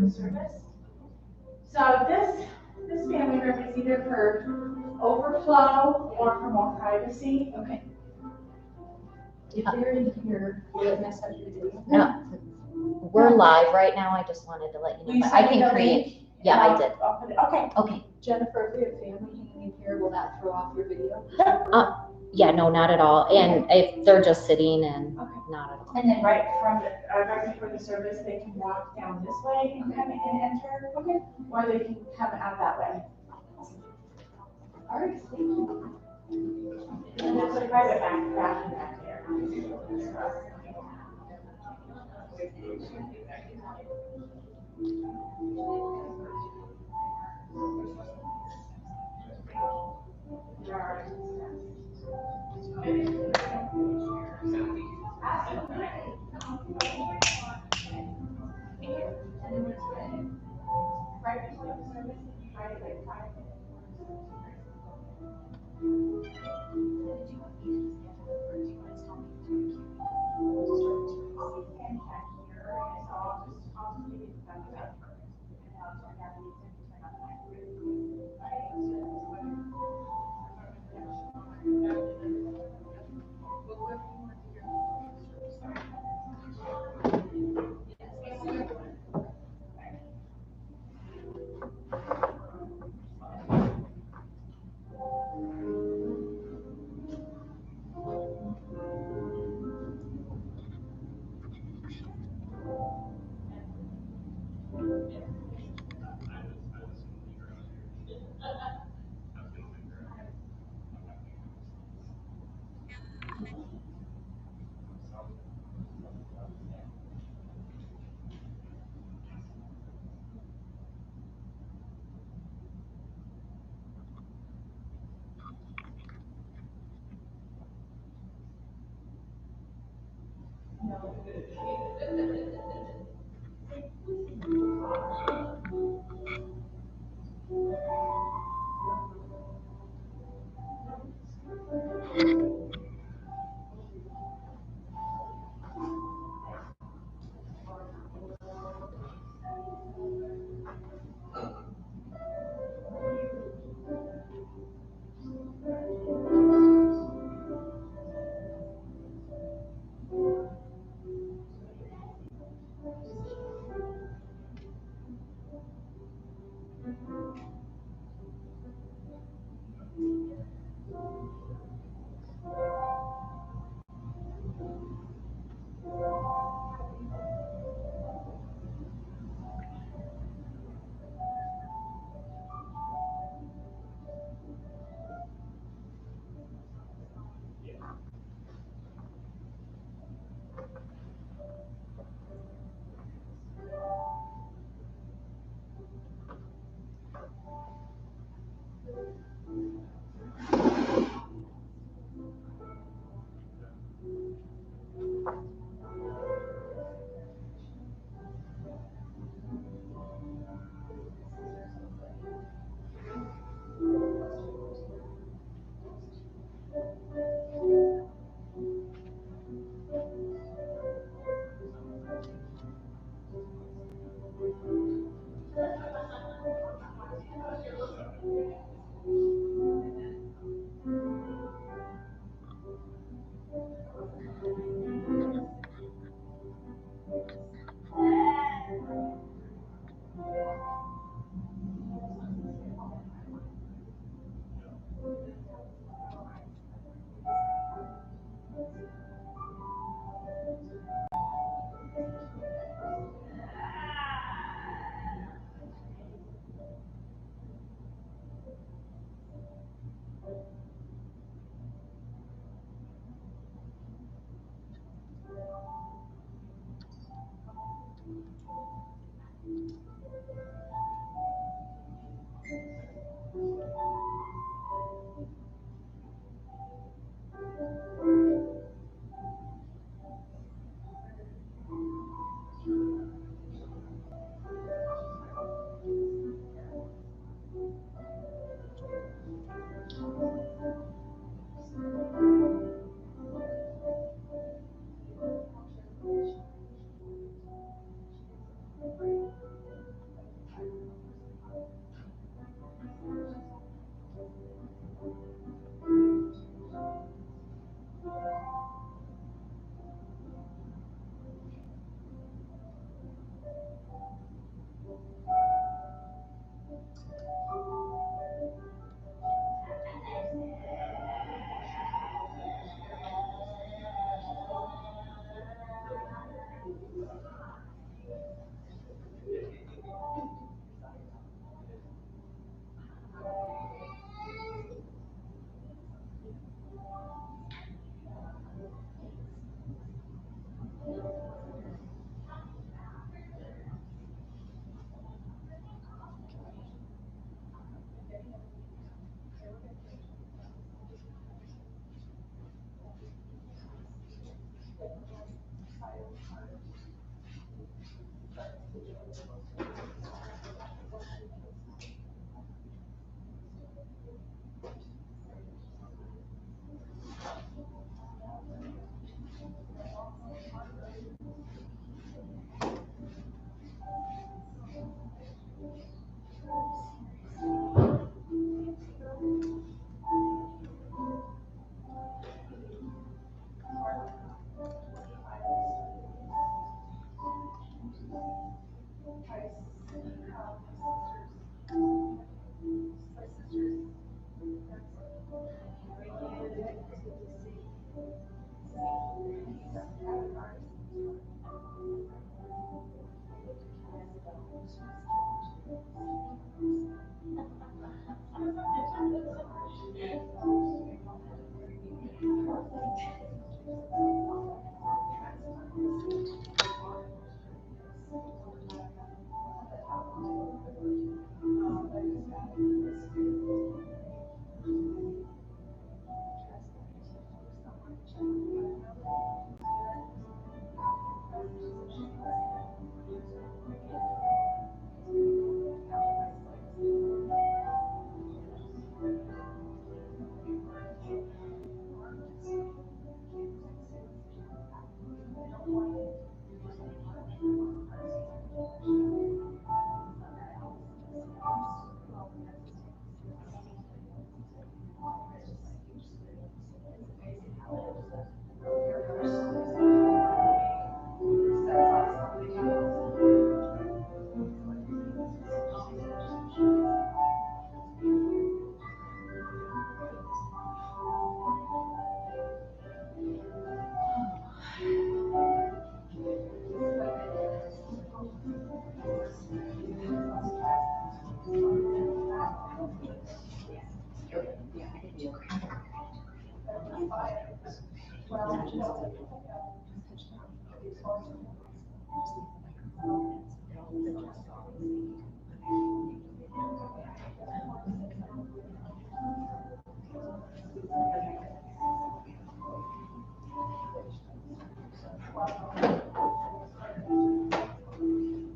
the service. So this family room is either for overflow or for more privacy. Okay. If they're in here, will it mess up your video? No, we're live right now. I just wanted to let you know. But I can create. Yeah, I did. Okay. Okay. Jennifer, if we have family hanging in here, will that throw off your video? Yeah, no, not at all. And if they're just sitting and not at all. And then right before the service, they can walk down this way and come in and enter. Okay. Or they can come out that way. All right, thank you. And there's a private bathroom back there. Right before the service, you try to like 5 minutes.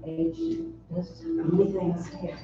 Age does many things here.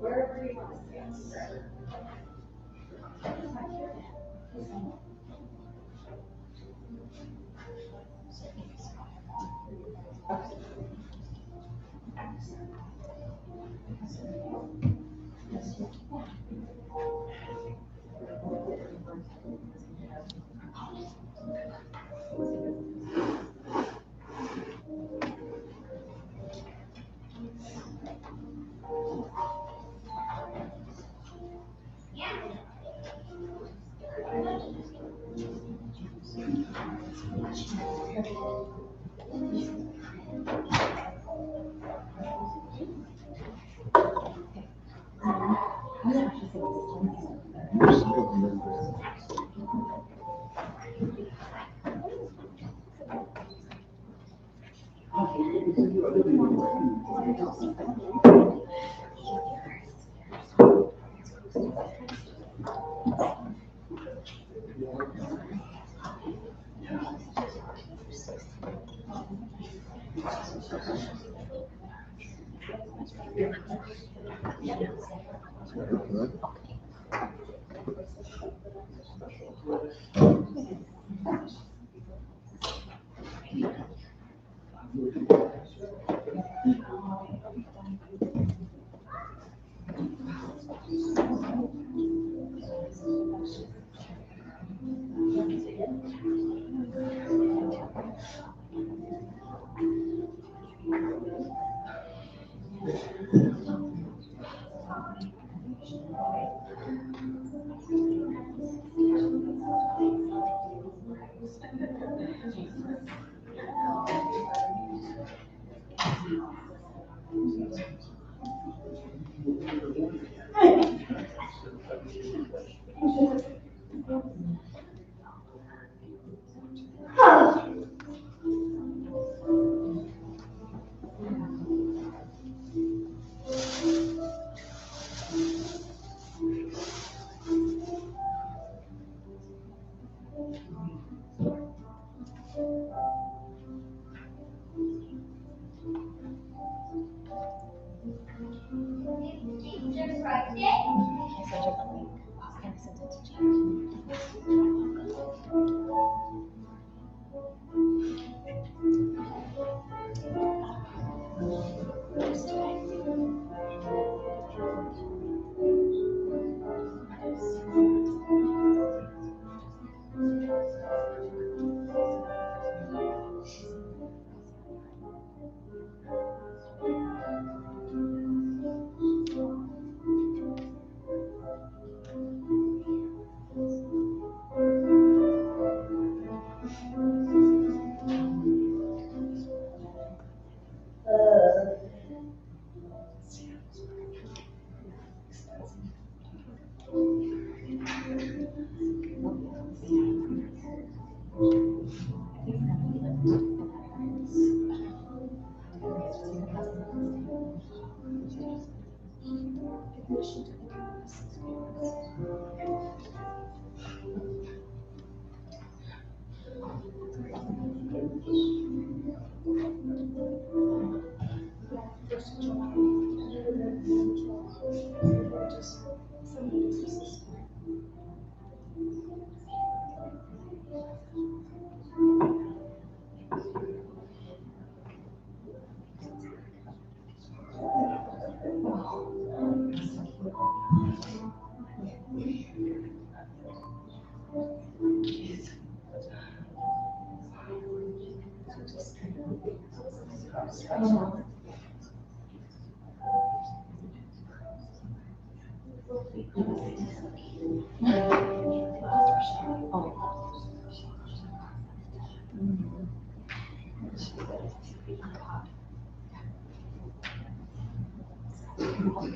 Wherever you want to sit.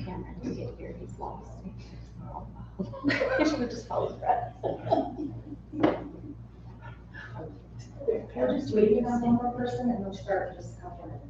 Cameron to get here, he's lost. I should have just followed Brett. We're just waiting on one more person and we'll start in just a couple minutes.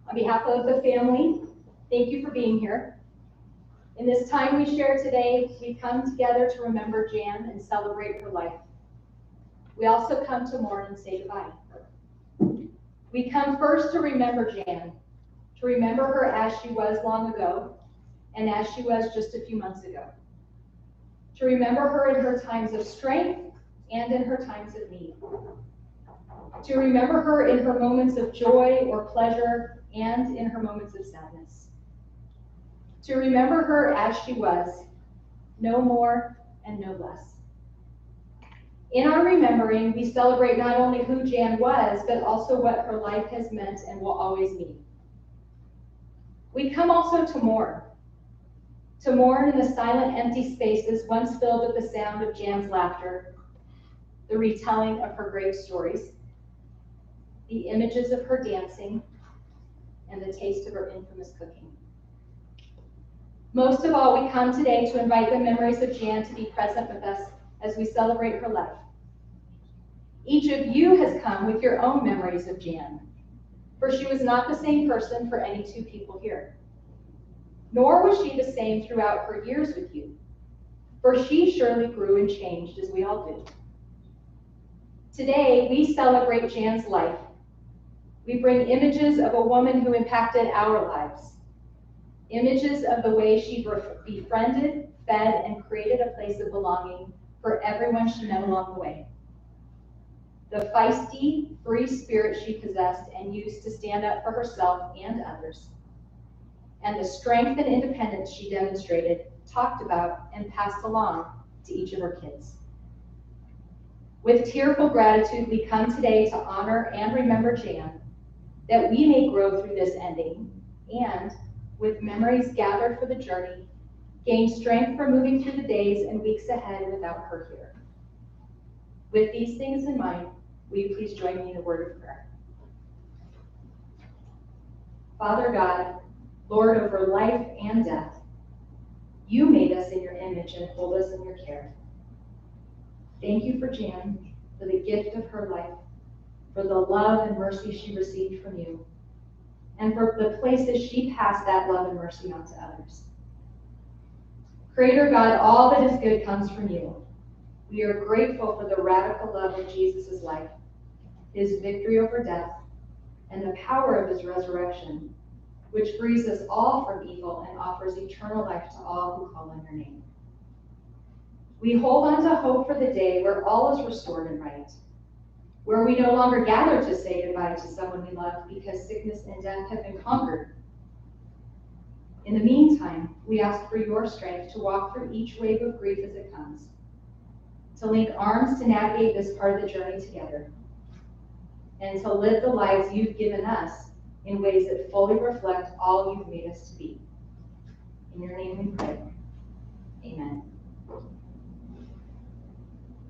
On behalf of the family, thank you for being here. In this time we share today, we come together to remember Jan and celebrate her life. We also come to mourn and say goodbye. We come first to remember Jan, to remember her as she was long ago, and as she was just a few months ago. To remember her in her times of strength and in her times of need. To remember her in her moments of joy or pleasure and in her moments of sadness. To remember her as she was, no more and no less. In our remembering, we celebrate not only who Jan was, but also what her life has meant and will always mean. We come also to mourn in the silent, empty spaces once filled with the sound of Jan's laughter, the retelling of her great stories, the images of her dancing, and the taste of her infamous cooking. Most of all, we come today to invite the memories of Jan to be present with us as we celebrate her life. Each of you has come with your own memories of Jan, for she was not the same person for any two people here. Nor was she the same throughout her years with you, for she surely grew and changed as we all do. Today, we celebrate Jan's life. We bring images of a woman who impacted our lives, images of the way she befriended, fed, and created a place of belonging for everyone she met along the way. The feisty, free spirit she possessed and used to stand up for herself and others, and the strength and independence she demonstrated, talked about, and passed along to each of her kids. With tearful gratitude, we come today to honor and remember Jan, that we may grow through this ending, and, with memories gathered for the journey, gain strength for moving through the days and weeks ahead without her here. With these things in mind, will you please join me in a word of prayer? Father God, Lord over life and death, you made us in your image and hold us in your care. Thank you for Jan, for the gift of her life, for the love and mercy she received from you, and for the places she passed that love and mercy on to others. Creator God, all that is good comes from you. We are grateful for the radical love of Jesus' life, his victory over death, and the power of his resurrection, which frees us all from evil and offers eternal life to all who call on your name. We hold on to hope for the day where all is restored and right, where we no longer gather to say goodbye to someone we love because sickness and death have been conquered. In the meantime, we ask for your strength to walk through each wave of grief as it comes, to link arms to navigate this part of the journey together, and to live the lives you've given us in ways that fully reflect all you've made us to be. In your name we pray. Amen.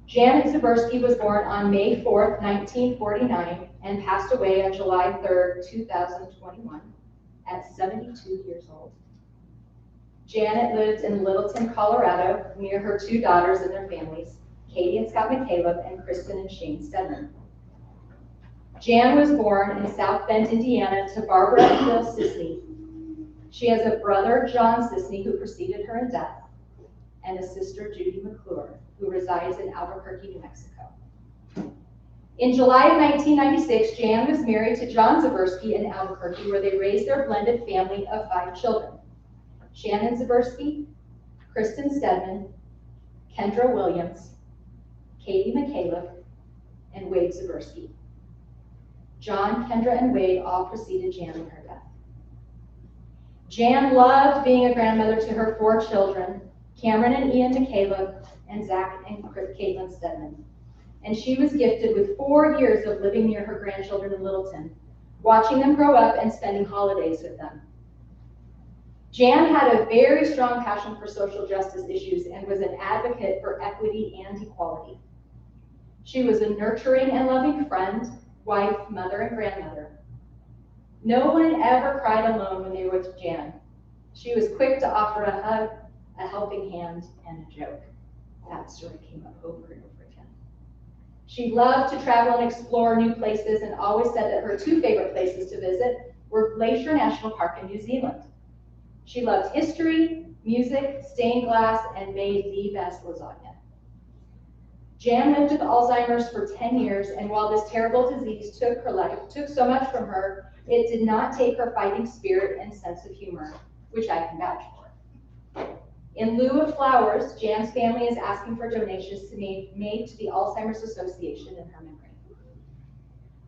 Janet Bersky was born on May 4th, 1949, and passed away on July 3rd, 2021, at 72 years old. Janet lived in Littleton, Colorado, near her two daughters and their families, Katie and Scott McCaleb, and Kristen and Shane Stedman. Jan was born in South Bend, Indiana, to Barbara and Bill Sisney. She has a brother, John Sisney, who preceded her in death, and a sister, Judy McClure, who resides in Albuquerque, New Mexico. In July of 1996, Jan was married to John Zabersky in Albuquerque, where they raised their blended family of 5 children: Shannon Zabersky, Kristen Stedman, Kendra Williams, Katie McCaleb, and Wade Zabersky. John, Kendra, and Wade all preceded Jan in her death. Jan loved being a grandmother to her 4 children, Cameron and Ian McCaleb, and Zach and Caitlin Stedman. And she was gifted with 4 years of living near her grandchildren in Littleton, watching them grow up and spending holidays with them. Jan had a very strong passion for social justice issues and was an advocate for equity and equality. She was a nurturing and loving friend, wife, mother, and grandmother. No one ever cried alone when they were with Jan. She was quick to offer a hug, a helping hand, and a joke. That story came up over and over again. She loved to travel and explore new places and always said that her 2 favorite places to visit were Glacier National Park in New Zealand. She loved history, music, stained glass, and made the best lasagna. Jan lived with Alzheimer's for 10 years, and while this terrible disease took her life, took so much from her, it did not take her fighting spirit and sense of humor, which I can vouch for. In lieu of flowers, Jan's family is asking for donations to be made to the Alzheimer's Association in her memory.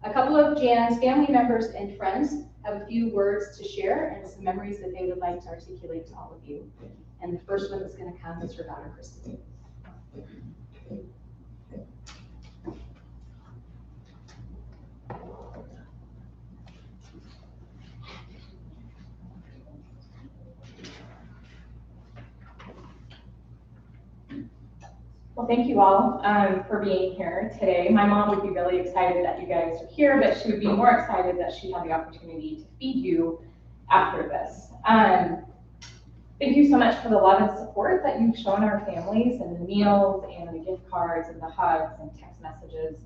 A couple of Jan's family members and friends have a few words to share and some memories that they would like to articulate to all of you. And the first one that's going to come is her daughter, Kristen. thank you all for being here today. My mom would be really excited that you guys are here, but she would be more excited that she had the opportunity to feed you after this. Thank you so much for the love and support that you've shown our families, and the meals and the gift cards and the hugs and text messages.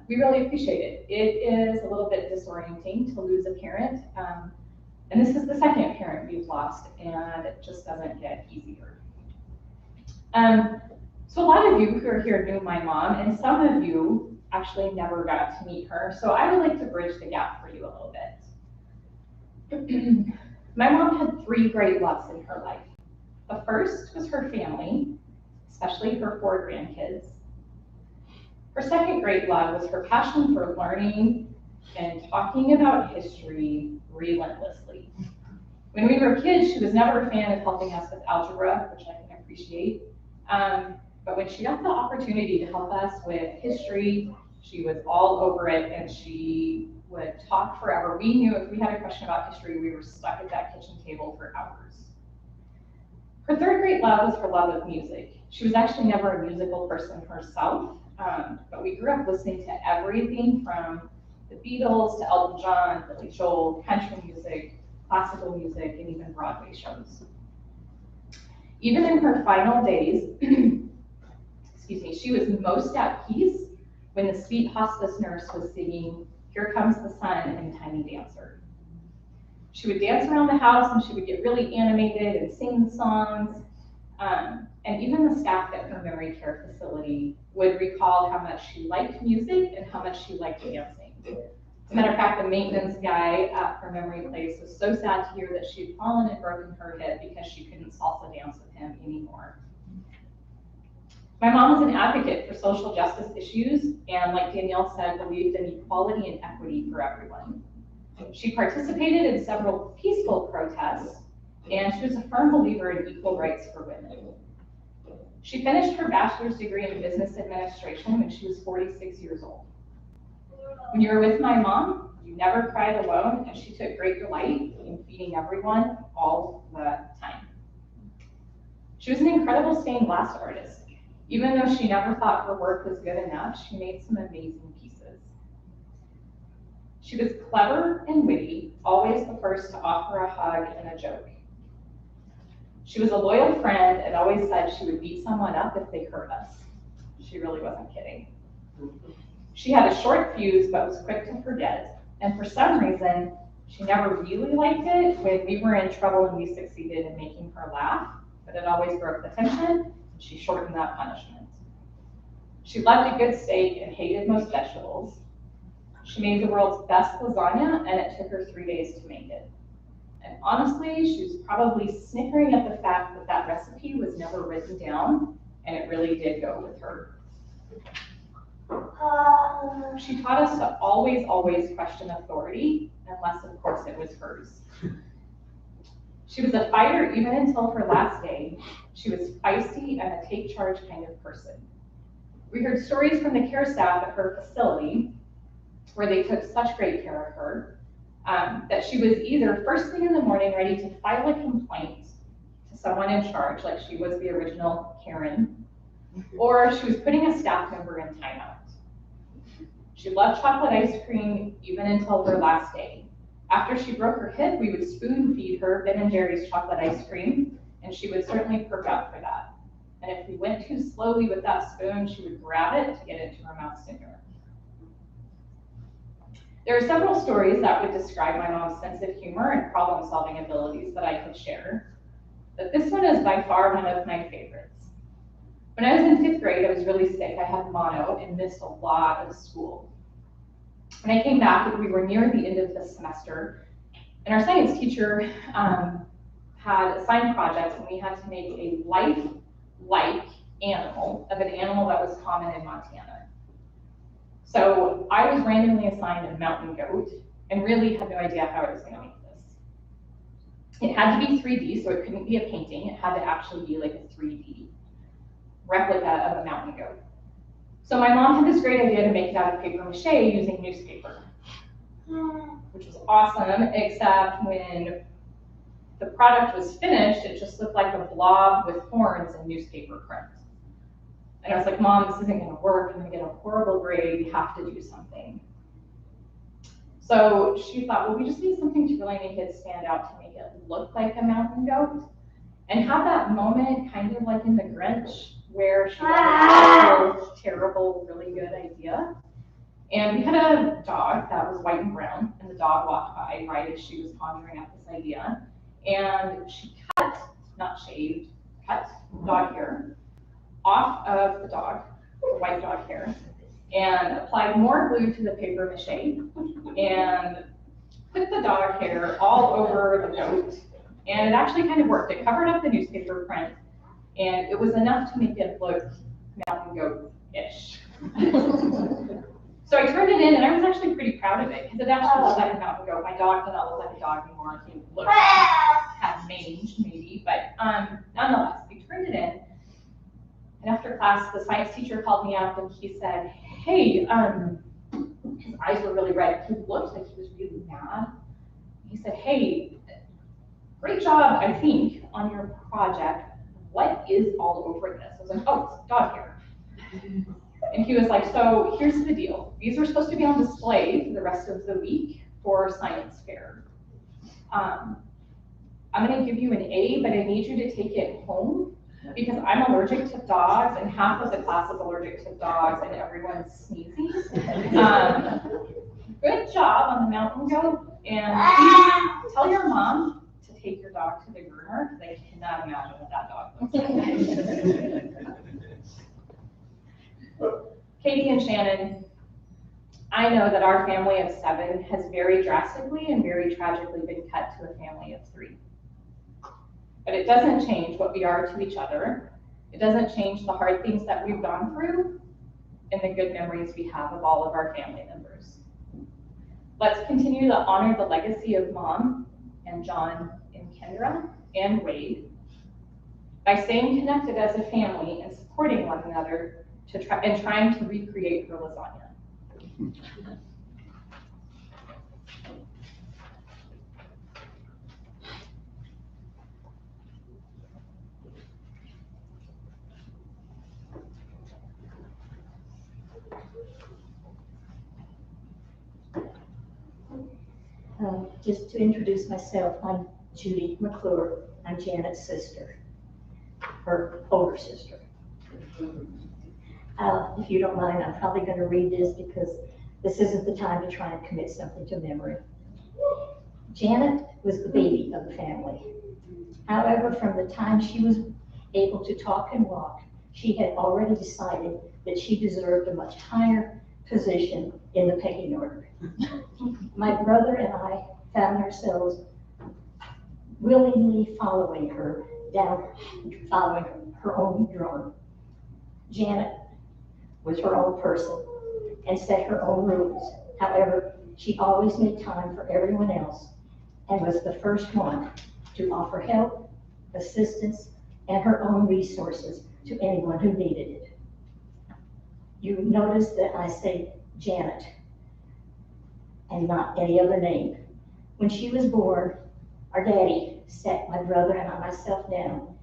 We really appreciate it. It is a little bit disorienting to lose a parent, and this is the second parent we've lost, and it just doesn't get easier. So a lot of you who are here knew my mom, and some of you actually never got to meet her, so I would like to bridge the gap for you a little bit. My mom had 3 great loves in her life. The first was her family, especially her 4 grandkids. Her second great love was her passion for learning and talking about history relentlessly. When we were kids, she was never a fan of helping us with algebra, which I can appreciate. But when she got the opportunity to help us with history, she was all over it, and she would talk forever. We knew if we had a question about history, we were stuck at that kitchen table for hours. Her third great love was her love of music. She was actually never a musical person herself, but we grew up listening to everything from the Beatles to Elton John, Billy Joel, country music, classical music, and even Broadway shows. Even in her final days, excuse me, she was most at peace when the sweet hospice nurse was singing "Here Comes the Sun" in Tiny Dancer. She would dance around the house, and she would get really animated and sing songs. And even the staff at her memory care facility would recall how much she liked music and how much she liked dancing. As a matter of fact, the maintenance guy at her memory place was so sad to hear that she had fallen and broken her hip because she couldn't salsa dance with him anymore. My mom was an advocate for social justice issues, and like Danielle said, believed in equality and equity for everyone. She participated in several peaceful protests, and she was a firm believer in equal rights for women. She finished her bachelor's degree in business administration when she was 46 years old. When you were with my mom, you never cried alone, and she took great delight in feeding everyone all the time. She was an incredible stained glass artist. Even though she never thought her work was good enough, she made some amazing pieces. She was clever and witty, always the first to offer a hug and a joke. She was a loyal friend and always said she would beat someone up if they hurt us. She really wasn't kidding. She had a short fuse but was quick to forget, and for some reason, she never really liked it when we were in trouble and we succeeded in making her laugh, but it always broke the tension, and she shortened that punishment. She loved a good steak and hated most vegetables. She made the world's best lasagna, and it took her 3 days to make it. And honestly, she was probably snickering at the fact that that recipe was never written down, and it really did go with her. She taught us to always, always question authority, unless of course it was hers. She was a fighter even until her last day. She was feisty and a take charge kind of person. We heard stories from the care staff at her facility where they took such great care of her that she was either first thing in the morning ready to file a complaint to someone in charge, like she was the original Karen, or she was putting a staff member in timeout. She loved chocolate ice cream even until her last day. After she broke her hip, we would spoon feed her Ben & Jerry's chocolate ice cream, and she would certainly perk up for that. And if we went too slowly with that spoon, she would grab it to get into her mouth sooner. There are several stories that would describe my mom's sense of humor and problem-solving abilities that I could share, but this one is by far one of my favorites. When I was in 5th grade, I was really sick. I had mono and missed a lot of school. When I came back, we were near the end of the semester, and our science teacher had assigned projects, and we had to make a life-like animal of an animal that was common in Montana. So I was randomly assigned a mountain goat and really had no idea how I was going to make this. It had to be 3D, so it couldn't be a painting. It had to actually be like a 3D replica of a mountain goat. So my mom had this great idea to make it out of paper mache using newspaper, which was awesome, except when the product was finished, it just looked like a blob with horns and newspaper print. And I was like, Mom, this isn't gonna work. I'm gonna get a horrible grade. We have to do something. So she thought, well, we just need something to really make it stand out, to make it look like a mountain goat. And have that moment kind of like in The Grinch, where she had a terrible, really good idea. And we had a dog that was white and brown, and the dog walked by right as she was conjuring up this idea. And she cut, not shaved, cut dog hair off of the dog, the white dog hair, and applied more glue to the paper mache, and put the dog hair all over the goat. And it actually kind of worked. It covered up the newspaper print, and it was enough to make it look mountain goat-ish. So I turned it in, and I was actually pretty proud of it, because it actually looked like a mountain goat. My dog did not look like a dog anymore. He looked like had mange, maybe, but nonetheless, I turned it in. And after class, the science teacher called me up, and he said, hey, his eyes were really red. He looked like he was really mad. He said, hey, great job, I think, on your project. What is all over this? I was like, oh, it's dog hair. And he was like, so here's the deal. These are supposed to be on display for the rest of the week for science fair. I'm gonna give you an A, but I need you to take it home because I'm allergic to dogs, and half of the class is allergic to dogs, and everyone's sneezing. Good job on the mountain goat, and please tell your mom to take your dog to the groomer, because I cannot imagine what that dog looks like. Katie and Shannon, I know that our family of 7 has very drastically and very tragically been cut to a family of 3. But it doesn't change what we are to each other. It doesn't change the hard things that we've gone through and the good memories we have of all of our family members. Let's continue to honor the legacy of Mom and John and Kendra and Wade by staying connected as a family and supporting one another trying to recreate her lasagna. Just to introduce myself, I'm Judy McClure. I'm Janet's sister, her older sister. If you don't mind, I'm probably going to read this because this isn't the time to try and commit something to memory. Janet was the baby of the family. However, from the time she was able to talk and walk, she had already decided that she deserved a much higher position in the pecking order. My brother and I found ourselves willingly following her own drum. Janet was her own person and set her own rules. However, she always made time for everyone else and was the first one to offer help, assistance, and her own resources to anyone who needed it. You notice that I say Janet and not any other name. When she was born, our daddy sat my brother and myself down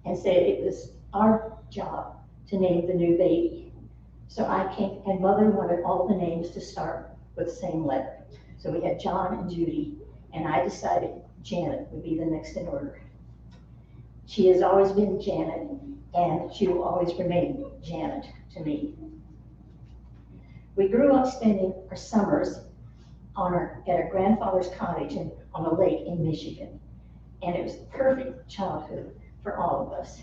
and said it was our job to name the new baby. So I came, and Mother wanted all the names to start with the same letter. So we had John and Judy, and I decided Janet would be the next in order. She has always been Janet, and she will always remain Janet to me. We grew up spending our summers at our grandfather's cottage on a lake in Michigan, and it was a perfect childhood for all of us.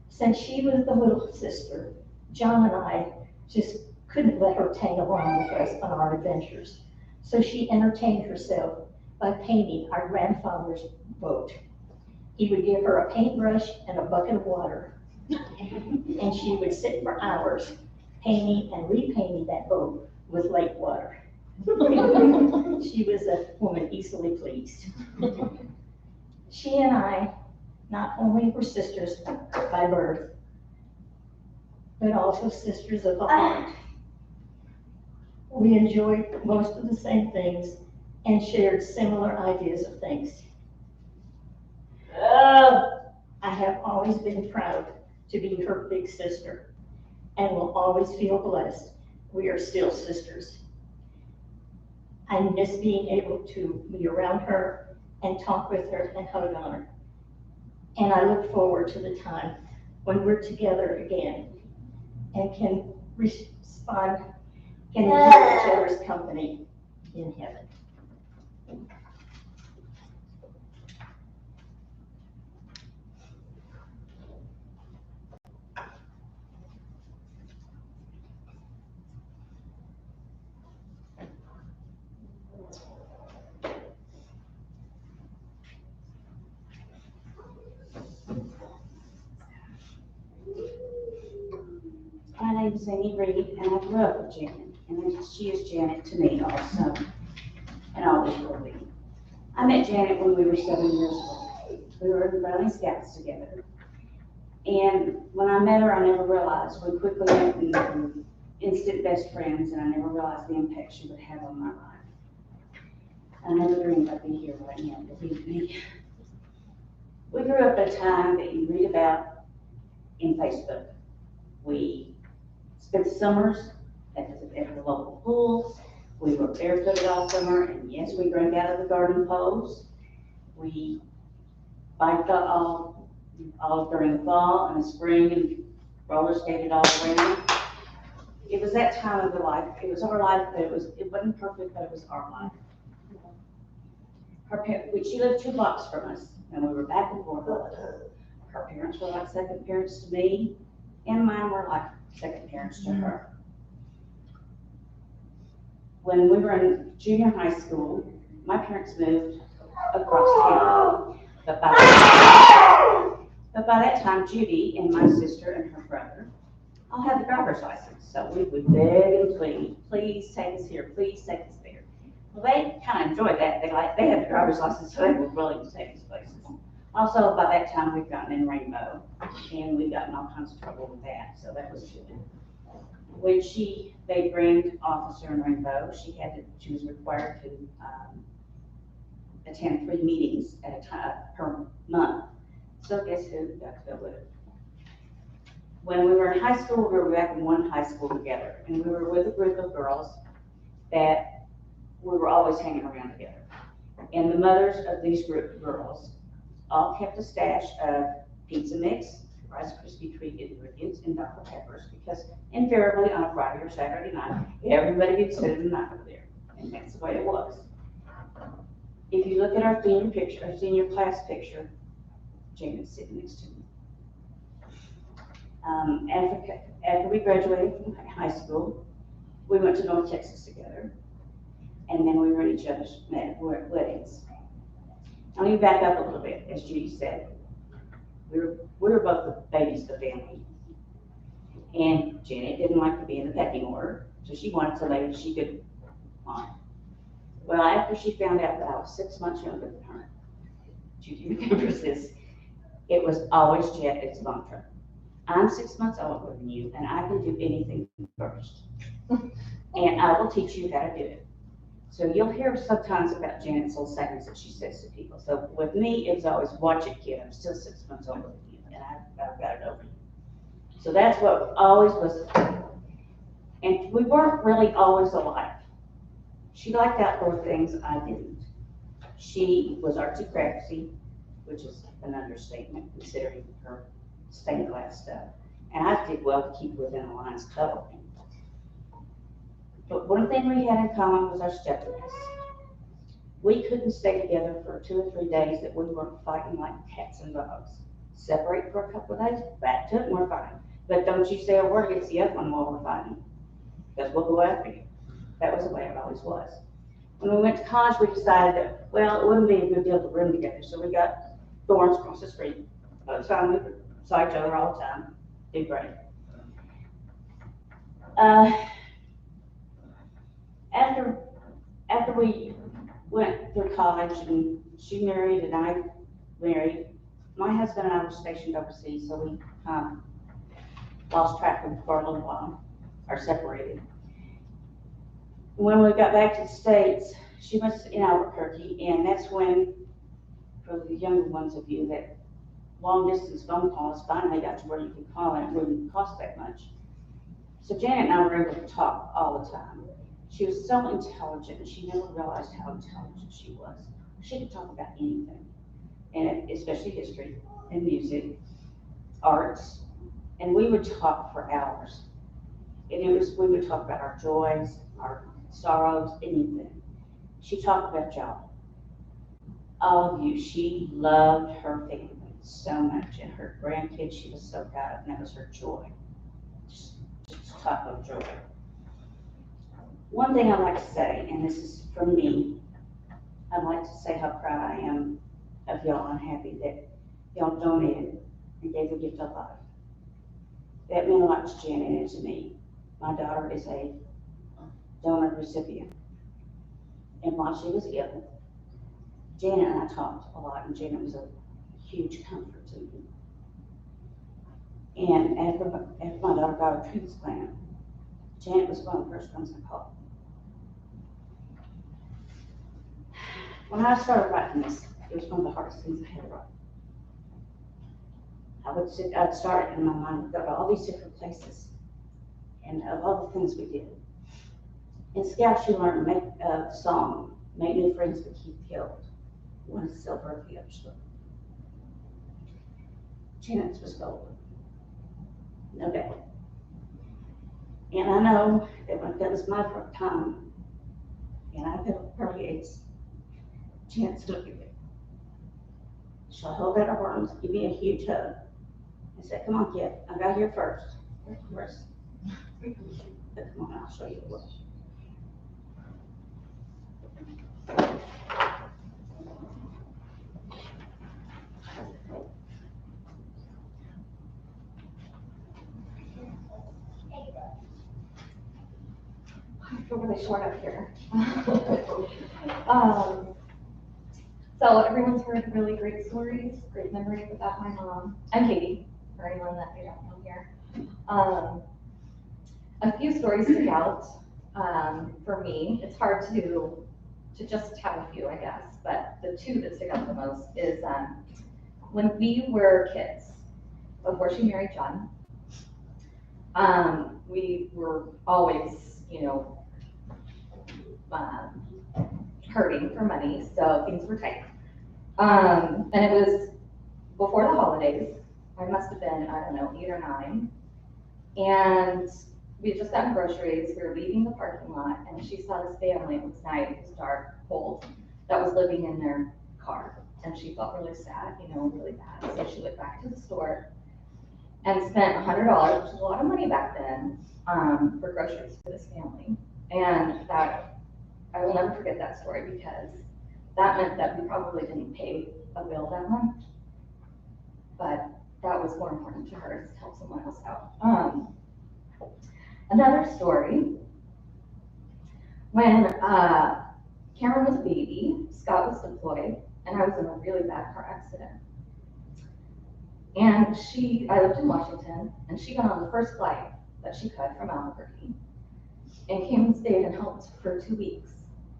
Since she was the little sister, John and I just couldn't let her tag along with us on our adventures. So she entertained herself by painting our grandfather's boat. He would give her a paintbrush and a bucket of water, and she would sit for hours painting and repainting that boat with lake water. She was a woman easily pleased. She and I not only were sisters by birth, but also sisters of the heart. We enjoyed most of the same things and shared similar ideas of things. I have always been proud to be her big sister. and will always feel blessed. We are still sisters. I miss being able to be around her and talk with her and hug on her. And I look forward to the time when we're together again and can respond, can enjoy each other's company in heaven. My name is Amy Reed, and I grew up with Janet, and she is Janet to me also, and always will be. I met Janet when we were 7 years old. We were in the Brownie Scouts together. And when I met her, I never realized, we quickly became instant best friends, and I never realized the impact she would have on my life. I never dreamed I'd be here right now to be me. We grew up at a time that you read about in Facebook. We spent summers at the local pool. We were barefooted all summer, and yes, we drank out of the garden hose. We biked all during the fall and the spring and roller skated all around. It was that time of the life. It was our life, but it wasn't perfect, but it was our life. She lived 2 blocks from us, and we were back and forth all the time. Her parents were like second parents to me, and mine were like second parents to her. When we were in junior high school, my parents moved across town. But by that time, Judy and my sister and her brother all had the driver's license. So we would beg and plead, please take us here, please take us there. Well, they kind of enjoyed that. They had the driver's license, so they were willing to take us places. Also, by that time, we'd gotten in Rainbow, and we'd gotten all kinds of trouble with that, so that was good. When they ranked officer in Rainbow, she was required to attend 3 meetings at a time per month. So guess who got to go with it? When we were in high school, we were back in one high school together, and we were with a group of girls that we were always hanging around together. And the mothers of these group of girls all kept a stash of pizza mix, Rice Krispie treat ingredients, and Dr. Peppers, because invariably on a Friday or Saturday night, everybody gets spend the night over there, and that's the way it was. If you look at our senior class picture, Janet's sitting next to me. After we graduated from high school, we went to North Texas together, and then we were at each other's weddings. Now let me back up a little bit, as Judy said. We were both the babies of the family. And Janet didn't like to be in the pecking order, so she wanted somebody she could want. Well, after she found out that I was 6 months younger than her, Judy remembers this, it was always Janet's mantra. I'm 6 months older than you, and I can do anything first. And I will teach you how to do it. So you'll hear sometimes about Janet's little sayings that she says to people. So with me, it was always, watch it, kid. I'm still 6 months older than you, and I've got it over you. So that's what always was. And we weren't really always alike. She liked outdoor things, I didn't. She was artsy craftsy, which is an understatement considering her stained glass stuff. And I did well to keep within the lines coloring. But one thing we had in common was our stubbornness. We couldn't stay together for 2 or 3 days that we weren't fighting like cats and dogs. Separate for a couple of days, back to it, and we're fine. But don't you say a word against the other one while we're fighting, because we'll go after you. That was the way it always was. When we went to college, we decided that, well, it wouldn't be a good deal to room together, so we got dorms across the street. By the time we saw each other all the time, did great. After we went through college and she married and I married, my husband and I were stationed overseas, so we lost track of for a little while, or separated. When we got back to the States, she was in Albuquerque, and that's when, for the younger ones of you, that long distance phone calls finally got to where you could call and it wouldn't cost that much. So Janet and I were able to talk all the time. She was so intelligent, and she never realized how intelligent she was. She could talk about anything, and especially history and music, arts, and we would talk for hours. And we would talk about our joys, our sorrows, anything. She talked about y'all, all of you. She loved her family so much, and her grandkids she was so proud of, and that was her joy. Just talk of joy. One thing I like to say, and this is from me, I'd like to say how proud I am of y'all and happy that y'all donated and gave the gift of life. That meant a lot to Janet and to me. My daughter is a donor recipient. And while she was ill, Janet and I talked a lot, and Janet was a huge comfort to me. And after my daughter got a transplant, Janet was one of the first ones I called. When I started writing this, it was one of the hardest things I had to write. I'd start in my mind, would go to all these different places, and of all the things we did. In Scouts, you learn to make a song, Make New Friends but Keep Guilt. One is silver, the other silver. Janet's was gold, no doubt. And I know that was my first time, and I felt early AIDS. Janet's looking at me. She'll hold out her arms, give me a huge hug, and say, "Come on, kid, I got here first." Of course. But come on, I'll show you the way. I feel really short up here. um, so everyone's heard really great stories, great memories about my mom. I'm Katie, for anyone that I don't know here. A few stories stick out for me. It's hard to just have a few, I guess, but the two that stick out the most is when we were kids, before she married John, we were always, hurting for money, so things were tight. And it was before the holidays. I must have been, I don't know, 8 or 9. And we had just gotten groceries. We were leaving the parking lot, and she saw this family. It was night, it was dark, cold, that was living in their car. And she felt really sad, really bad. So she went back to the store and spent $100, which was a lot of money back then, for groceries for this family. And that, I will never forget that story, because that meant that we probably didn't pay a bill that month. But that was more important to her, is to help someone else out. Another story, when Cameron was a baby, Scott was deployed, and I was in a really bad car accident. And I lived in Washington, and she got on the first flight that she could from Albuquerque, and came and stayed and helped for 2 weeks,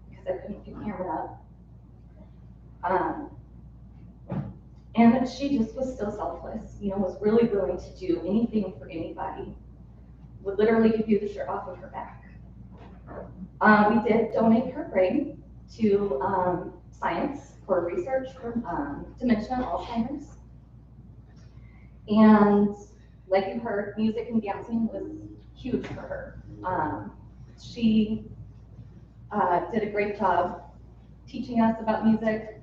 because I couldn't pick Cameron up. And she just was so selfless, was really willing to do anything for anybody, would literally give you the shirt off of her back. We did donate her brain to science for research for dementia and Alzheimer's. And like you heard, music and dancing was huge for her. She did a great job teaching us about music.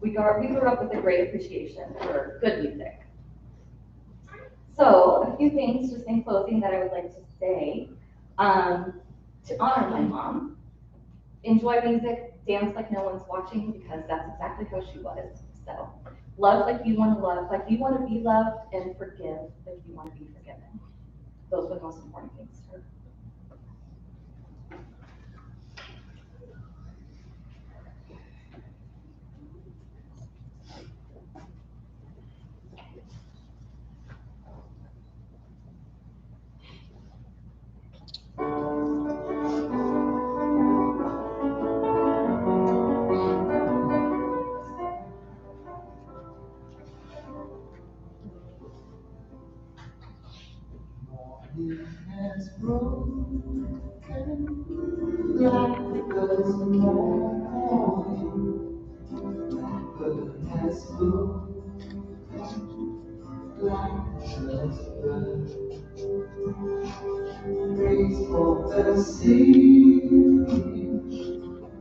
We grew up with a great appreciation for good music. So a few things just in closing that I would like to say. To honor my mom, enjoy music, dance like no one's watching, because that's exactly how she was. So love like you want to love, like you want to be loved, and forgive like you want to be forgiven. Those were the most important things to her. the sea,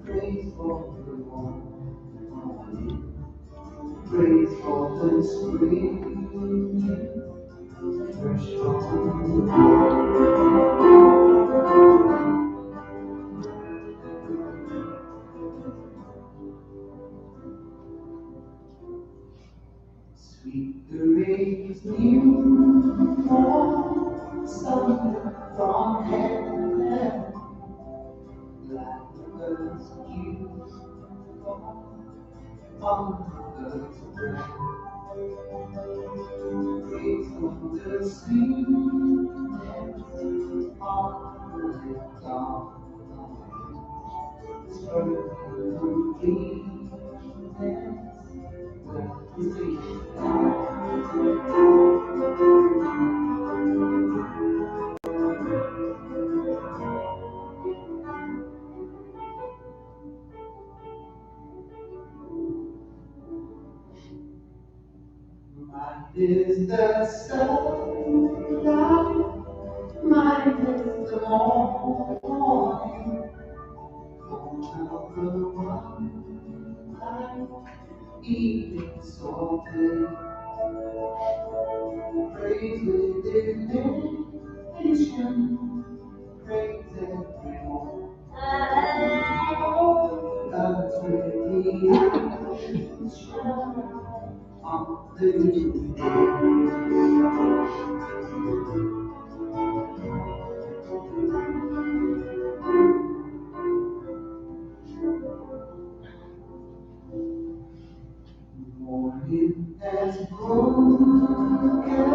praise for the morning, praise for the spring, fresh from sweet the rays new fall, summer from heaven, like the birds you fall on the birds of breath. Praise for the sweetness of the dawn, spreading through the mine is the sunlight, mine is the morning, born of the one light, evening so clear. Praise within nation, praise everyone. God's radiation on the new morning has broken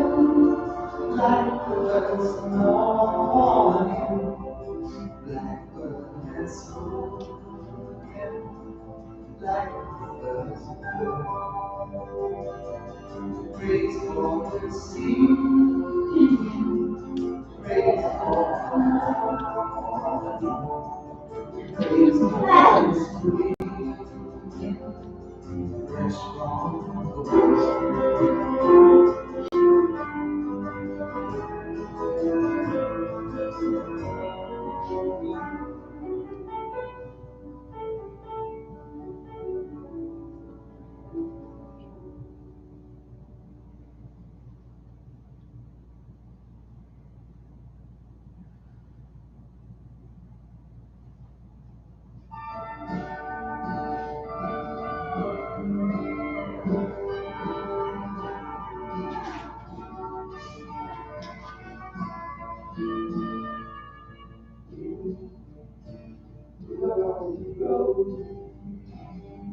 like the first morning. Blackbird has spoken like the first bird. Praise for the sea, praise for the spring, fresh from the west.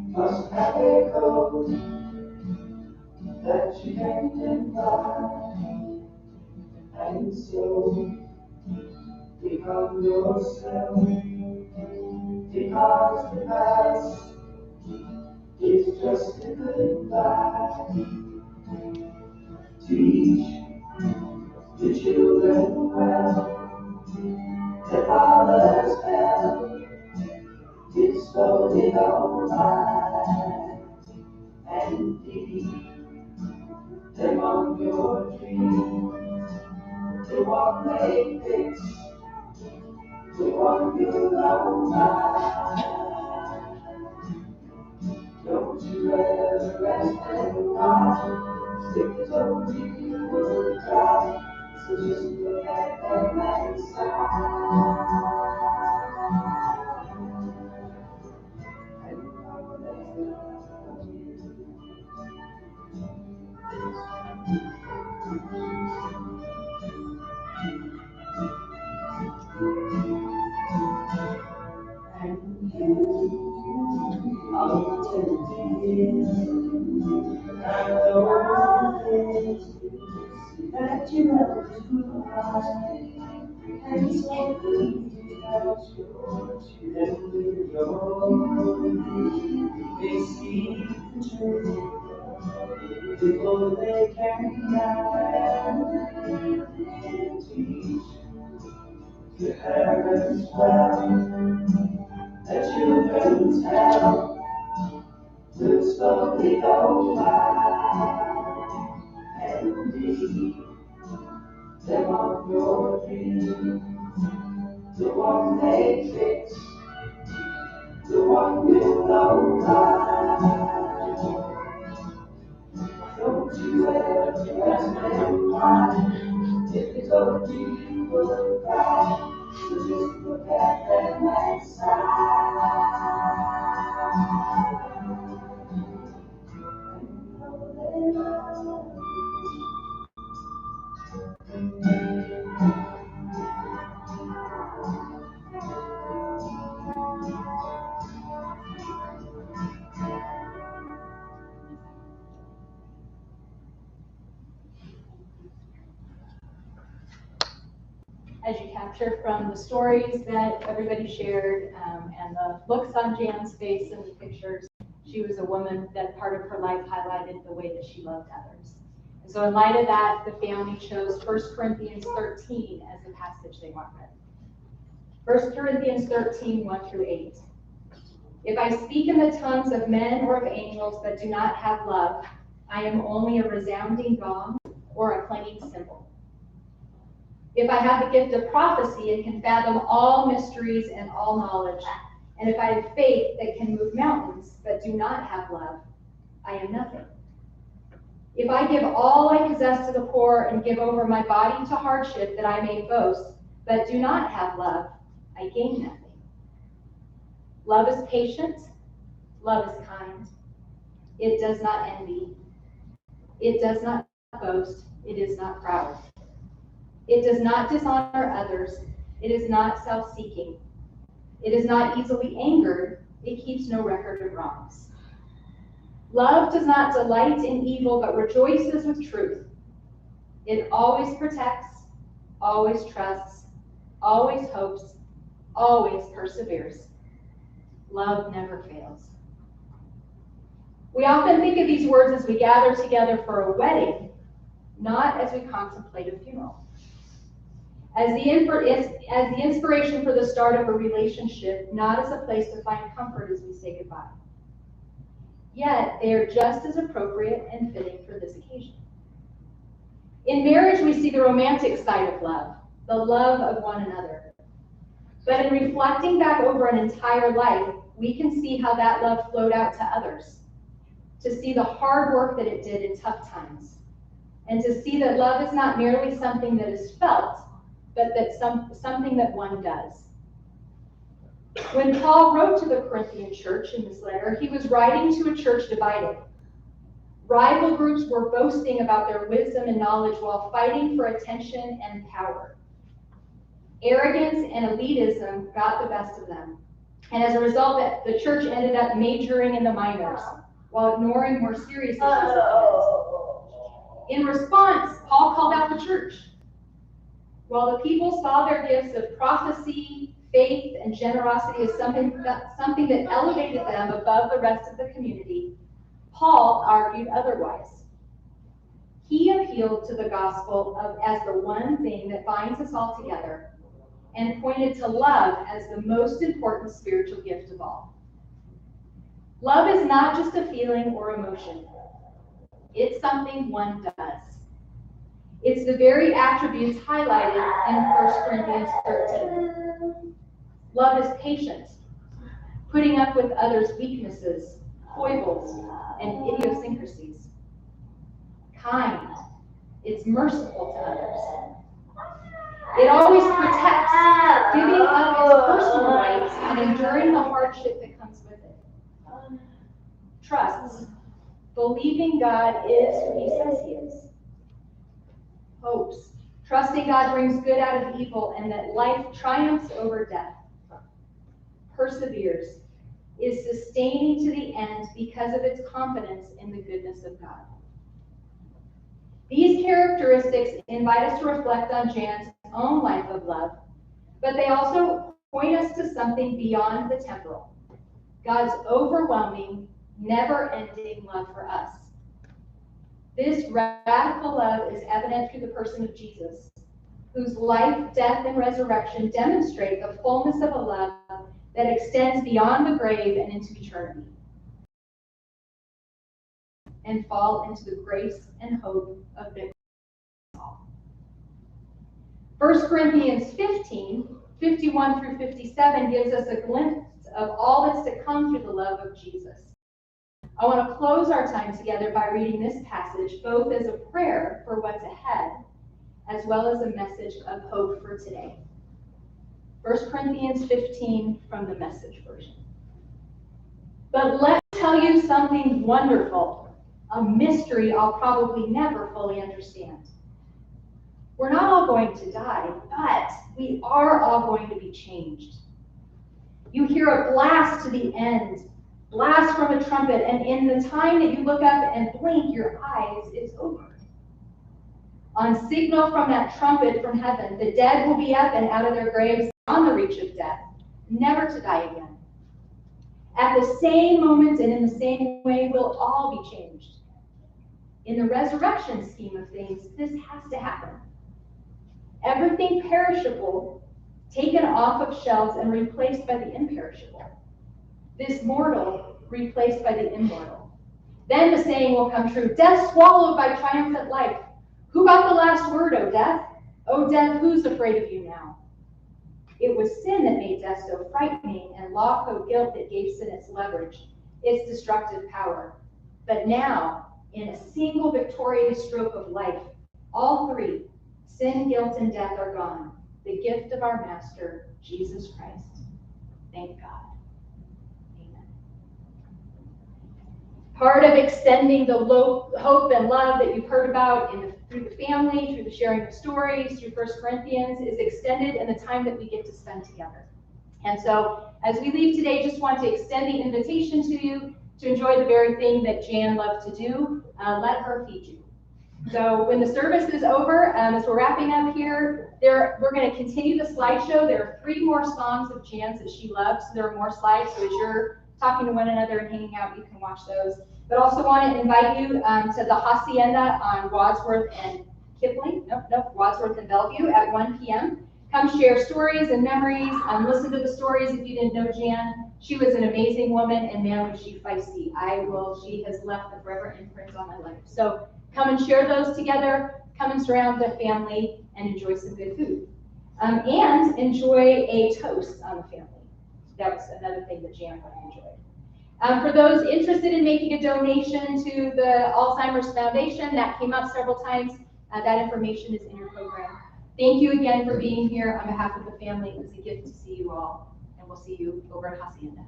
Must have echoes that you can't deny, and so become yourself, because the past is just a goodbye. Teach the children well, their fathers fell, it's slowly gone by, and teach them on your dreams, the one they fix, the one you know by. Don't you ever rest and ride, if it's only you will cry, so just look at them and sigh. And know they love you. And you are tempted, I know that you love to hide, and so please out your gently road. They see the truth before they can hide, and teach the parents well that children's hell will slowly go by, and leave them on your dreams, the one they fix, the one you know by. Don't you ever remember if you told you you would cry, so just look at them and sigh. As you capture from the stories that everybody shared and the looks on Jan's face in the pictures, she was a woman that part of her life highlighted the way that she loved others. And so in light of that, the family chose 1 Corinthians 13 as the passage they want read. 1 Corinthians 13, 1 through 8. If I speak in the tongues of men or of angels but do not have love, I am only a resounding gong or a clanging cymbal. If I have the gift of prophecy and can fathom all mysteries and all knowledge, and if I have faith that can move mountains but do not have love, I am nothing. If I give all I possess to the poor and give over my body to hardship that I may boast, but do not have love, I gain nothing. Love is patient. Love is kind. It does not envy. It does not boast. It is not proud. It does not dishonor others. It is not self-seeking. It is not easily angered. It keeps no record of wrongs. Love does not delight in evil, but rejoices with truth. It always protects, always trusts, always hopes, always perseveres. Love never fails. We often think of these words as we gather together for a wedding, not as we contemplate a funeral. As the inspiration for the start of a relationship, not as a place to find comfort as we say goodbye. Yet, they are just as appropriate and fitting for this occasion. In marriage, we see the romantic side of love, the love of one another. But in reflecting back over an entire life, we can see how that love flowed out to others, to see the hard work that it did in tough times, and to see that love is not merely something that is felt, but that something that one does. When Paul wrote to the Corinthian church in this letter, he was writing to a church divided. Rival groups were boasting about their wisdom and knowledge while fighting for attention and power. Arrogance and elitism got the best of them. And as a result, the church ended up majoring in the minors while ignoring more serious issues at hand. In response, Paul called out the church. While the people saw their gifts of prophecy, faith, and generosity as something that elevated them above the rest of the community, Paul argued otherwise. He appealed to the gospel as the one thing that binds us all together and pointed to love as the most important spiritual gift of all. Love is not just a feeling or emotion. It's something one does. It's the very attributes highlighted in 1 Corinthians 13. Love is patient, putting up with others' weaknesses, foibles, and idiosyncrasies. Kind, it's merciful to others. It always protects, giving up its personal rights and enduring the hardship that comes with it. Trusts, believing God is who he says he is. Hopes, trusting God brings good out of evil and that life triumphs over death. Perseveres, is sustaining to the end because of its confidence in the goodness of God. These characteristics invite us to reflect on Jan's own life of love, but they also point us to something beyond the temporal, God's overwhelming, never-ending love for us. This radical love is evident through the person of Jesus, whose life, death, and resurrection demonstrate the fullness of a love that extends beyond the grave and into eternity, and fall into the grace and hope of the 1 Corinthians 15 51 through 57 gives us a glimpse of all that's to come through the love of Jesus. I want to close our time together by reading this passage, both as a prayer for what's ahead, as well as a message of hope for today. 1 Corinthians 15 from the Message version. But let me tell you something wonderful, a mystery I'll probably never fully understand. We're not all going to die, but we are all going to be changed. You hear a blast to the end, blast from a trumpet, and in the time that you look up and blink your eyes, it's over. On signal from that trumpet from heaven, the dead will be up and out of their graves on the reach of death, never to die again. At the same moment and in the same way, we'll all be changed. In the resurrection scheme of things, this has to happen. Everything perishable taken off of shelves and replaced by the imperishable. This mortal replaced by the immortal. Then the saying will come true, death swallowed by triumphant life. Who got the last word, O death? O death, who's afraid of you now? It was sin that made death so frightening, and law code guilt that gave sin its leverage, its destructive power. But now, in a single victorious stroke of life, all three, sin, guilt, and death, are gone. The gift of our Master, Jesus Christ. Thank God. Amen. Part of extending the hope and love that you've heard about through the family, through the sharing of stories, through 1 Corinthians, is extended in the time that we get to spend together. And so, as we leave today, just want to extend the invitation to you to enjoy the very thing that Jan loved to do. Let her feed you. So when the service is over, as we're wrapping up here, we're going to continue the slideshow. There are 3 more songs of Jan's that she loved, so there are more slides. So as you're talking to one another and hanging out, you can watch those. But also want to invite you to the Hacienda on Wadsworth and Wadsworth and Bellevue at 1 p.m. Come share stories and memories. Listen to the stories if you didn't know Jan. She was an amazing woman, and man, was she feisty. She has left a forever imprint on my life. So come and share those together. Come and surround the family and enjoy some good food. And enjoy a toast on the family. That was another thing that Jan really enjoyed. For those interested in making a donation to the Alzheimer's Foundation, that came up several times. That information is in your program. Thank you again for being here on behalf of the family. It was a gift to see you all, and we'll see you over at Hacienda.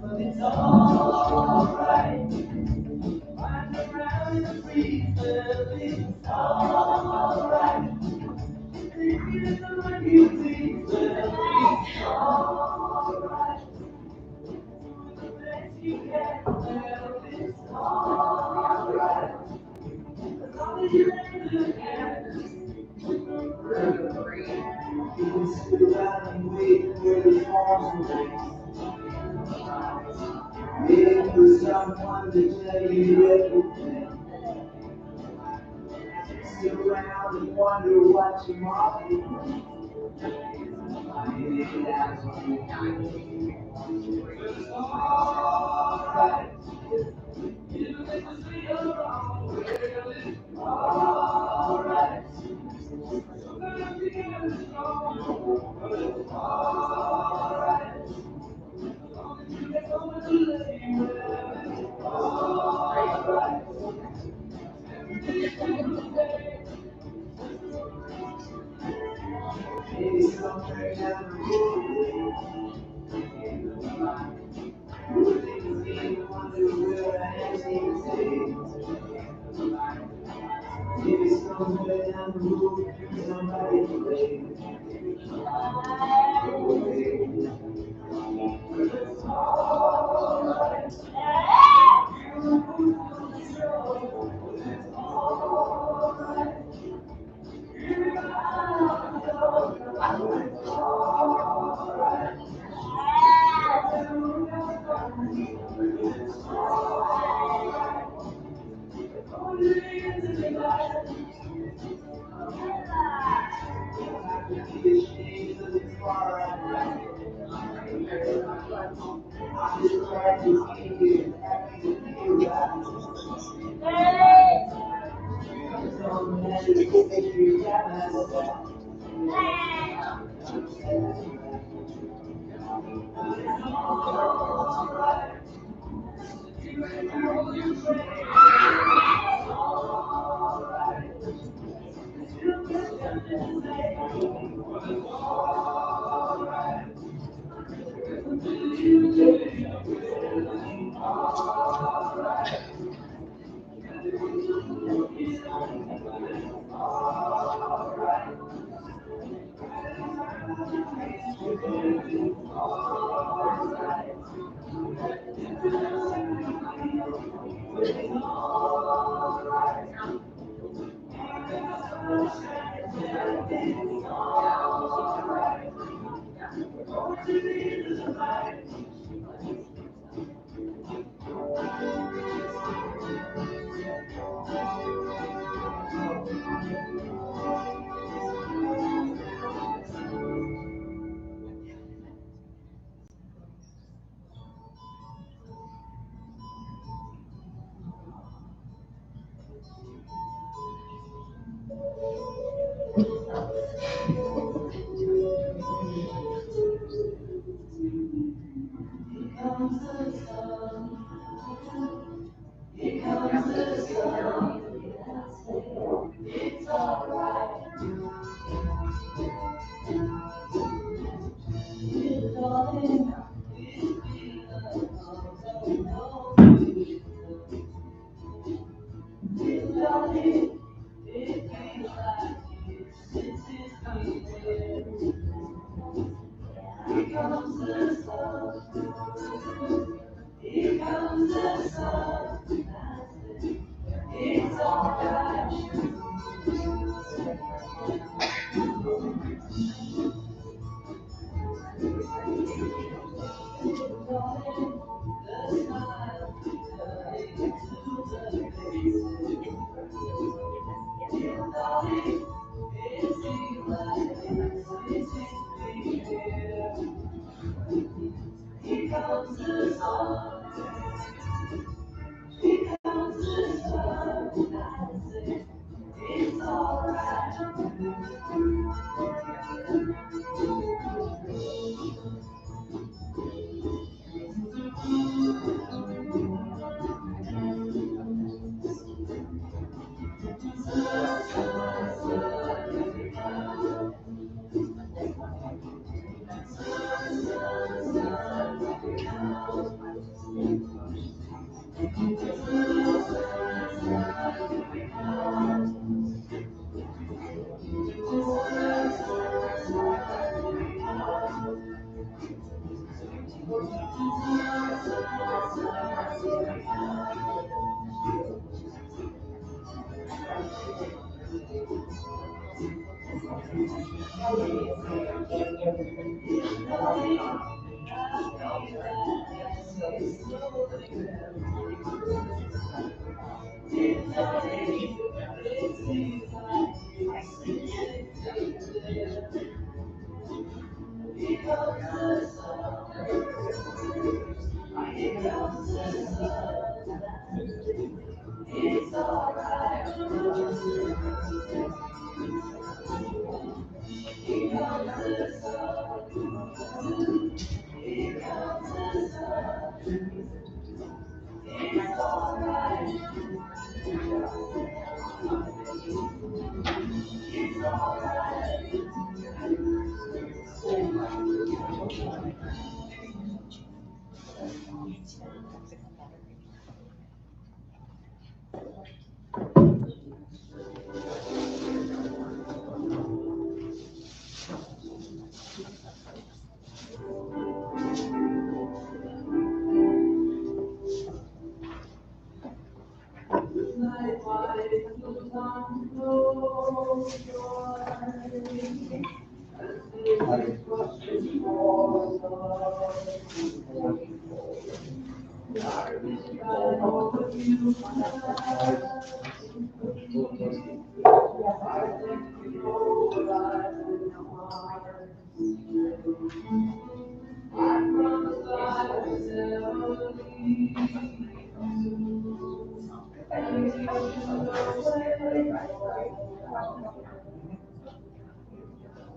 But it's alright. Ride around the breeze, it's alright. Take it the way you please, it's alright. The best you can, it's alright. As long as you ain't looking at it, you can sit around and wait for the storms to rain. Waiting for someone to tell you everything. Sit around and wonder what tomorrow brings. Maybe that's what we need. It's alright. Even if it's real wrong, it's alright. Sometimes you get strong, but it's alright. As long as you get over the lane, it's alright. Maybe somewhere down the road, you think of me and wonder where I am today. Maybe somewhere down the road, somebody to play. It's alright. It's alright.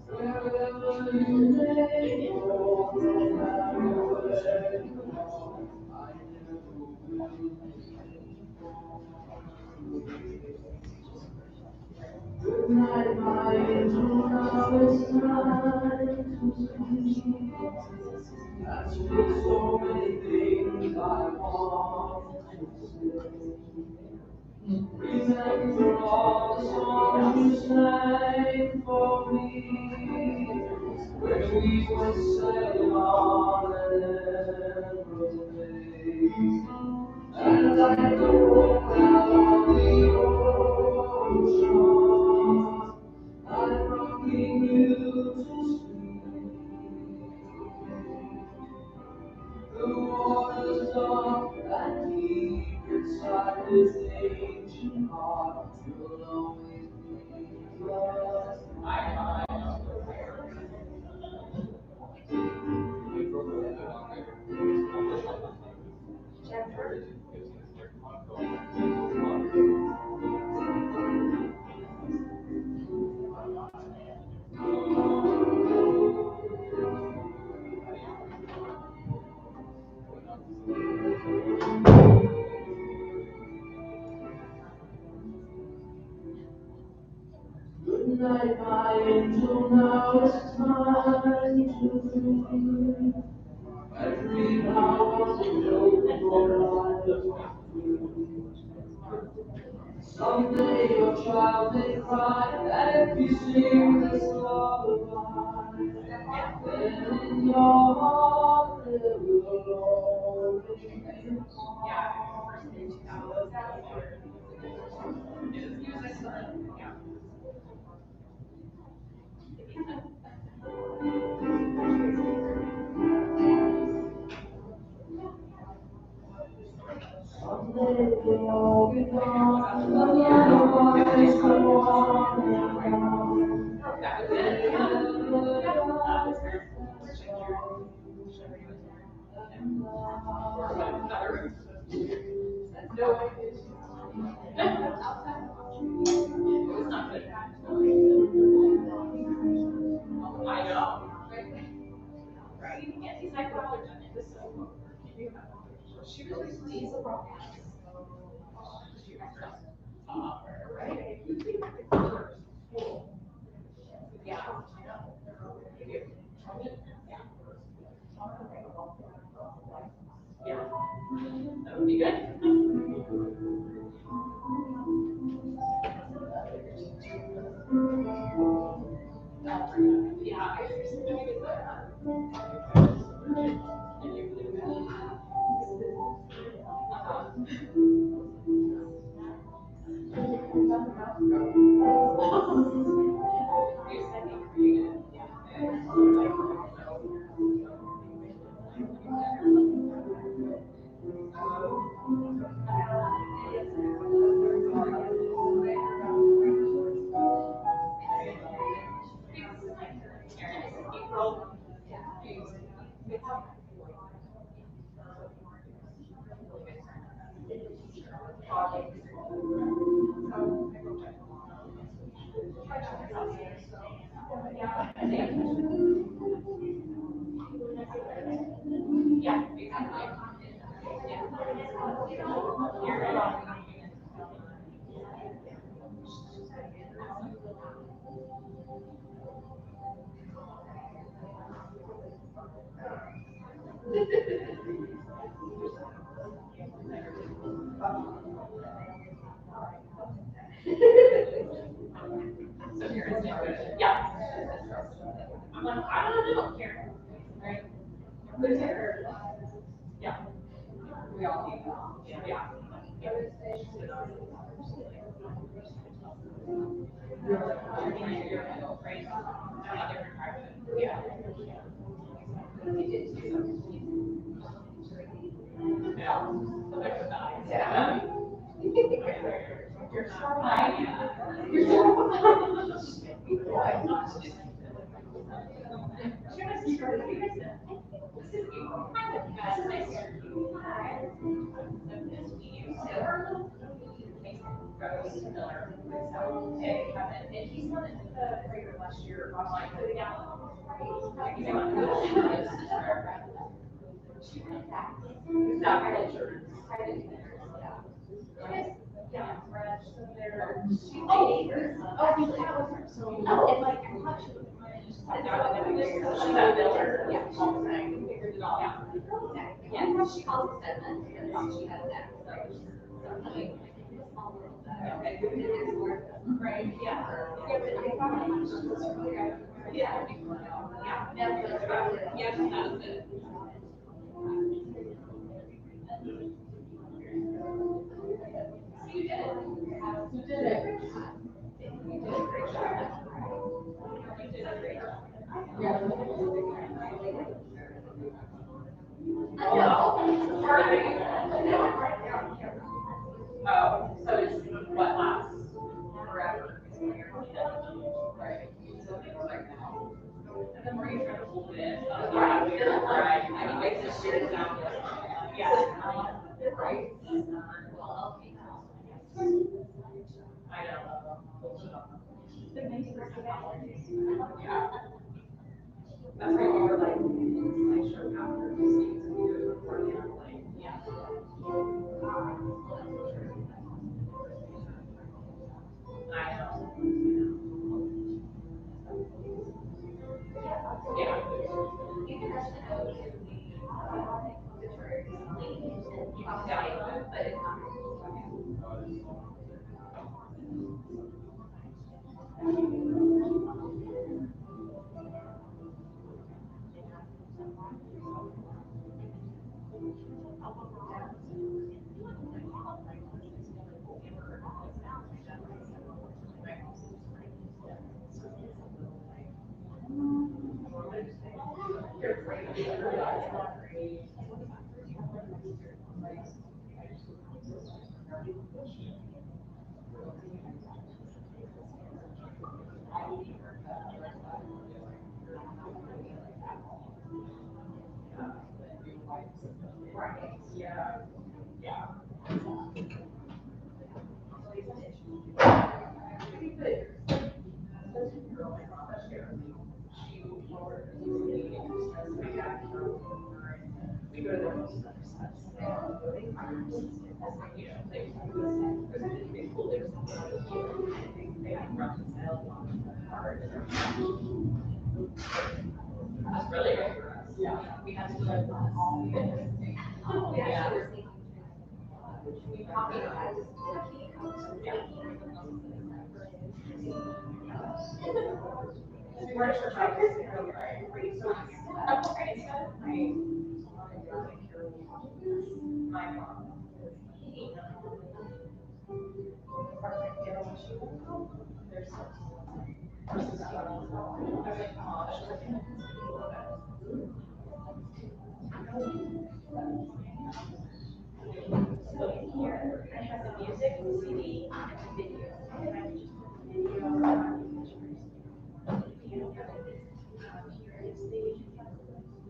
Wherever you may go, no matter where you are, I never will. Good night, my angel, now it's time to sleep. That's just so many things I want to say. Remember all the songs you sang for me when we were sailing on an emerald lake. And I know that on the ocean I'm rocking you to sleep. The water's dark and deep inside this ancient heart. You'll always be yours. Good night, my angel. Now it's time to dream. I dream how wonderful your life will be. Someday your child may cry, and if you sing this lullaby, then in your heart there will always be a someday we'll all be gone, the lullabies go on and on. Rose Miller, so, and Kevin, and he's not into the prayer last year, I'm like, yeah. Is that really true? Yeah, Fred, so they're, she's my neighbor. Oh, we chat with her, so, and like, I thought she was. She's that builder. Yeah, she was saying, figured it all out. Yeah, she calls it sediment, and she has that, so. Right, yeah. Yeah, but I thought it was really, yeah. Yeah, that's it. You did it. You did it. You did a great job. You did a great job. Yeah. Oh, so it's what lasts forever. Right. And the more you try to hold it in, right, I mean, makes it shit down. Yeah. Right. I know. Yeah. That's why we were like, I should after this season, we do it before the other, like, yeah. I know. Yeah. Right. Yeah. Yeah. We go to their most other sets. You know, they pull their they reconcile a lot of hard. That's really good for us. Yeah. We had to do it all. Yeah. We copied it. Where's your child? My mom. So here, I have the music, CD, and video. And I just put the video on. Here is the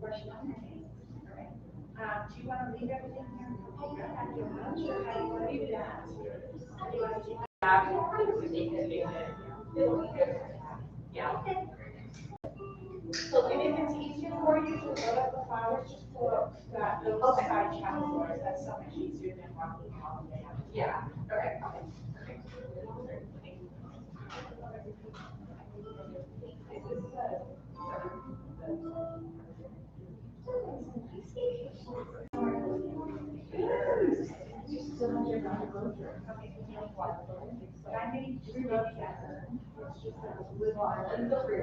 worship. Do you want to leave everything here? I'm not sure how you want to do that. Do you want to take yeah. So if it's easier for you to load up the flowers, just pull up that little side channel for us. That's so much easier than walking all the way out. Yeah. Okay. I need to reload that. It's just a